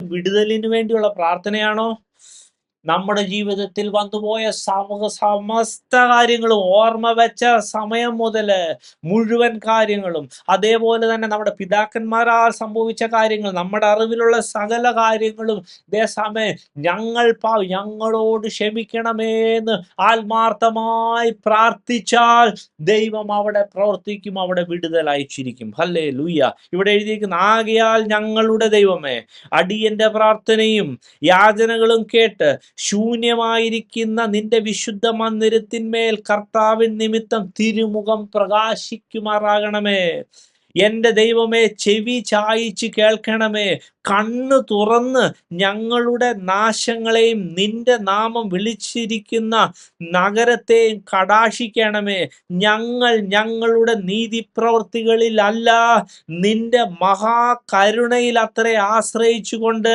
വിടുതലിന് വേണ്ടിയുള്ള പ്രാർത്ഥനയാണോ? നമ്മുടെ ജീവിതത്തിൽ വന്നുപോയ സമസ്ത കാര്യങ്ങളും ഓർമ്മ വെച്ച സമയം മുതല് മുഴുവൻ കാര്യങ്ങളും, അതേപോലെ തന്നെ നമ്മുടെ പിതാക്കന്മാരാൽ സംഭവിച്ച കാര്യങ്ങൾ, നമ്മുടെ അറിവിലുള്ള സകല കാര്യങ്ങളും ഇതേ സമയം ഞങ്ങളോട് ക്ഷമിക്കണമേ എന്ന് ആത്മാർത്ഥമായി പ്രാർത്ഥിച്ചാൽ ദൈവം അവിടെ പ്രവർത്തിക്കും, അവിടെ വിടുതൽ അയച്ചിരിക്കും. ഹല്ലേലൂയ. ഇവിടെ എഴുതിയിരിക്കുന്ന ആകയാൽ ഞങ്ങളുടെ ദൈവമേ, അടിയന്റെ പ്രാർത്ഥനയും യാചനകളും കേട്ട് ശൂന്യമായിരിക്കുന്ന നിന്റെ വിശുദ്ധ മന്ദിരത്തിന്മേൽ കർത്താവിൻ നിമിത്തം തിരുമുഖം പ്രകാശിക്കുമാറാകണമേ. എന്റെ ദൈവമേ, ചെവി ചായിച്ച് കേൾക്കണമേ. കണ്ണ് തുറന്ന് ഞങ്ങളുടെ നാശങ്ങളെയും നിന്റെ നാമം വിളിച്ചിരിക്കുന്ന നഗരത്തെയും കടാക്ഷിക്കണമേ. ഞങ്ങൾ ഞങ്ങളുടെ നീതിപ്രവൃത്തികളിൽ അല്ല, നിന്റെ മഹാകരുണയിൽ അത്രേ ആശ്രയിച്ചുകൊണ്ട്